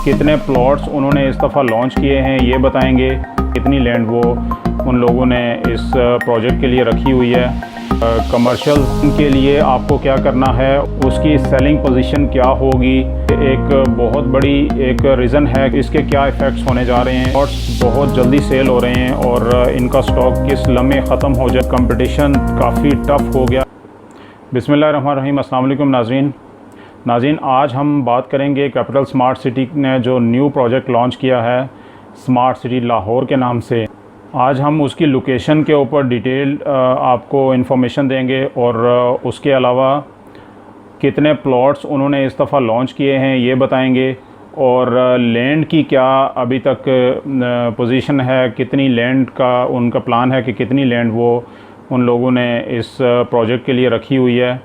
कितने प्लॉट्स उन्होंने इस दफ़ा लॉन्च किए हैं ये बताएंगे, कितनी लैंड वो उन लोगों ने इस प्रोजेक्ट के लिए रखी हुई है, कमर्शियल के लिए आपको क्या करना है, उसकी सेलिंग पोजीशन क्या होगी, एक बहुत बड़ी एक रीज़न है कि इसके क्या इफ़ेक्ट्स होने जा रहे हैं। प्लॉट्स बहुत जल्दी सेल हो रहे हैं और इनका स्टॉक किस लम्हे ख़त्म हो जाए, कंपटीशन काफ़ी टफ़ हो गया। बिस्मिल्लाहिर्रहमानिर्रहीम, अस्सलाम वालेकुम नाज़रीन, आज हम बात करेंगे कैपिटल स्मार्ट सिटी ने जो न्यू प्रोजेक्ट लॉन्च किया है स्मार्ट सिटी लाहौर के नाम से। आज हम उसकी लोकेशन के ऊपर डिटेल आपको इन्फॉर्मेशन देंगे और उसके अलावा कितने प्लॉट्स उन्होंने इस दफ़ा लॉन्च किए हैं ये बताएंगे, और लैंड की क्या अभी तक पोजीशन है, कितनी लैंड का उनका प्लान है कि कितनी लैंड वो उन लोगों ने इस प्रोजेक्ट के लिए रखी हुई है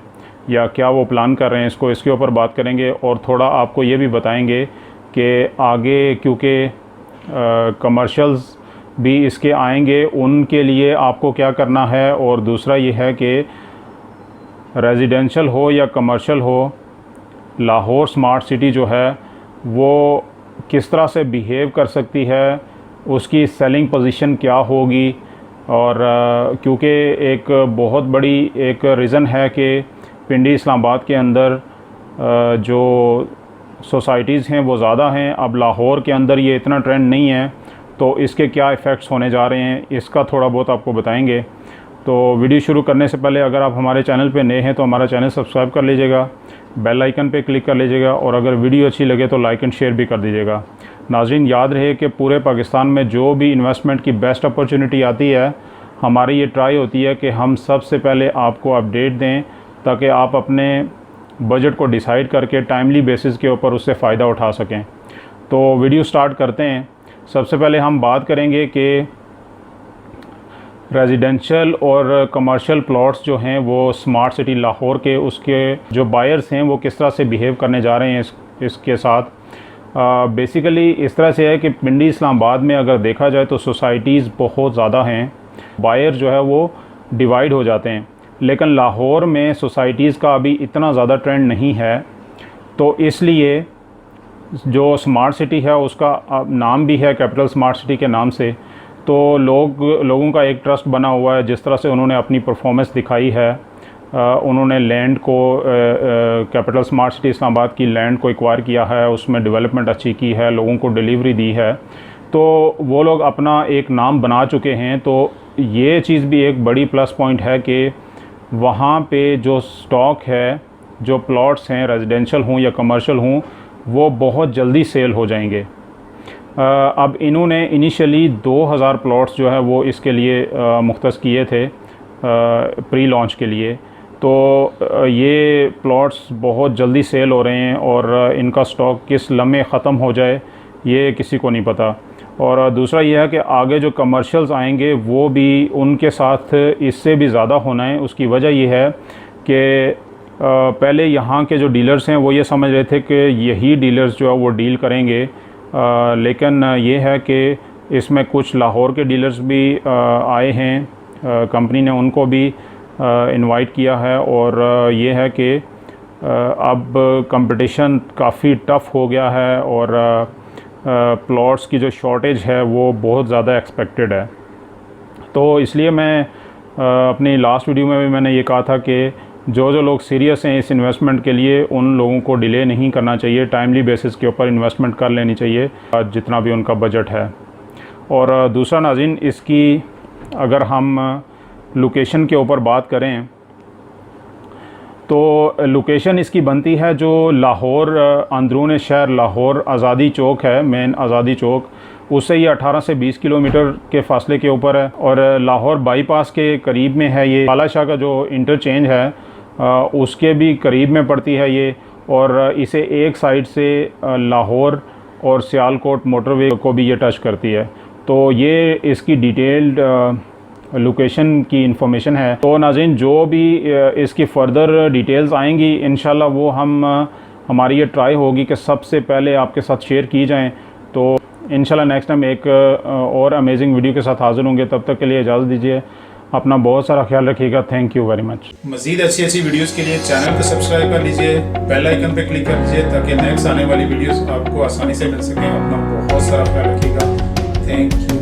या क्या वो प्लान कर रहे हैं इसके ऊपर बात करेंगे। और थोड़ा आपको ये भी बताएंगे कि आगे क्योंकि कमर्शियल्स भी इसके आएंगे उनके लिए आपको क्या करना है, और दूसरा ये है कि रेजिडेंशियल हो या कमर्शियल हो, लाहौर स्मार्ट सिटी जो है वो किस तरह से बिहेव कर सकती है, उसकी सेलिंग पोजीशन क्या होगी। और क्योंकि एक बहुत बड़ी एक रीज़न है कि पिंडी इस्लामाबाद के अंदर जो सोसाइटीज़ हैं वो ज़्यादा हैं, अब लाहौर के अंदर ये इतना ट्रेंड नहीं है, तो इसके क्या इफ़ेक्ट्स होने जा रहे हैं इसका थोड़ा बहुत आपको बताएंगे। तो वीडियो शुरू करने से पहले अगर आप हमारे चैनल पे नए हैं तो हमारा चैनल सब्सक्राइब कर लीजिएगा, बेल आइकन पे क्लिक कर लीजिएगा, और अगर वीडियो अच्छी लगे तो लाइक एंड शेयर भी कर दीजिएगा। नाज़रीन, याद रहे कि पूरे पाकिस्तान में जो भी इन्वेस्टमेंट की बेस्ट अपॉर्चुनिटी आती है, हमारी ये ट्राई होती है कि हम सबसे पहले आपको अपडेट दें ताकि आप अपने बजट को डिसाइड करके टाइमली बेसिस के ऊपर उससे फ़ायदा उठा सकें। तो वीडियो स्टार्ट करते हैं। सबसे पहले हम बात करेंगे कि रेजिडेंशियल और कमर्शियल प्लॉट्स जो हैं वो स्मार्ट सिटी लाहौर के उसके जो बायर्स हैं वो किस तरह से बिहेव करने जा रहे हैं इसके साथ। बेसिकली इस तरह से है कि पिंडी इस्लामाबाद में अगर देखा जाए तो सोसाइटीज़ बहुत ज़्यादा हैं, बायर जो है वो डिवाइड हो जाते हैं, लेकिन लाहौर में सोसाइटीज़ का अभी इतना ज़्यादा ट्रेंड नहीं है। तो इसलिए जो स्मार्ट सिटी है उसका नाम भी है कैपिटल स्मार्ट सिटी के नाम से, तो लोगों का एक ट्रस्ट बना हुआ है। जिस तरह से उन्होंने अपनी परफॉर्मेंस दिखाई है, उन्होंने लैंड को कैपिटल स्मार्ट सिटी इस्लामाबाद की लैंड को एक्वायर किया है, उसमें डेवलपमेंट अच्छी की है, लोगों को डिलीवरी दी है, तो वो लोग अपना एक नाम बना चुके हैं। तो ये चीज़ भी एक बड़ी प्लस पॉइंट है कि वहाँ पे जो स्टॉक है, जो प्लॉट्स हैं रेजिडेंशियल हों या कमर्शियल हों, वो बहुत जल्दी सेल हो जाएंगे। अब इन्होंने इनिशियली 2000 प्लॉट्स जो है वो इसके लिए मुख्तस किए थे प्री लॉन्च के लिए। तो ये प्लॉट्स बहुत जल्दी सेल हो रहे हैं और इनका स्टॉक किस लम्हे ख़त्म हो जाए ये किसी को नहीं पता। और दूसरा ये है कि आगे जो कमर्शियल्स आएंगे वो भी उनके साथ इससे भी ज़्यादा होना है। उसकी वजह ये है कि पहले यहाँ के जो डीलर्स हैं वो ये समझ रहे थे कि यही डीलर्स जो है वो डील करेंगे, लेकिन ये है कि इसमें कुछ लाहौर के डीलर्स भी आए हैं, कंपनी ने उनको भी इनवाइट किया है। और ये है कि अब कंपटीशन काफ़ी टफ़ हो गया है और प्लॉट्स की जो शॉर्टेज है वो बहुत ज़्यादा एक्सपेक्टेड है। तो इसलिए मैं अपनी लास्ट वीडियो में भी मैंने ये कहा था कि जो लोग सीरियस हैं इस इन्वेस्टमेंट के लिए उन लोगों को डिले नहीं करना चाहिए, टाइमली बेसिस के ऊपर इन्वेस्टमेंट कर लेनी चाहिए जितना भी उनका बजट है। और दूसरा नाज़रीन, इसकी अगर हम लोकेशन के ऊपर बात करें तो लोकेशन इसकी बनती है जो लाहौर अंदरून शहर लाहौर आज़ादी चौक है, मेन आज़ादी चौक, उससे ये 18 से 20 किलोमीटर के फासले के ऊपर है और लाहौर बाईपास के करीब में है। ये बाला शाह का जो इंटरचेंज है उसके भी करीब में पड़ती है ये, और इसे एक साइड से लाहौर और सियालकोट मोटरवे को भी ये टच करती है। तो ये इसकी डिटेल्ड लोकेशन की इंफॉर्मेशन है। तो नाज़रीन, जो भी इसकी फ़र्दर डिटेल्स आएंगी इंशाल्लाह वो हमारी ये ट्राई होगी कि सबसे पहले आपके साथ शेयर की जाएं। तो इंशाल्लाह नेक्स्ट टाइम एक और अमेजिंग वीडियो के साथ हाज़िर होंगे। तब तक के लिए इजाज़त दीजिए। अपना बहुत सारा ख्याल रखिएगा। Thank you very much. मज़ीद अच्छी वीडियोस के लिए चैनल को सब्सक्राइब कर लीजिए, बेल आइकन पे क्लिक कर लीजिए ताकि नेक्स्ट आने वाली वीडियोस आपको आसानी से मिल सकें। अपना बहुत सारा ख्याल रखिएगा। Thank you.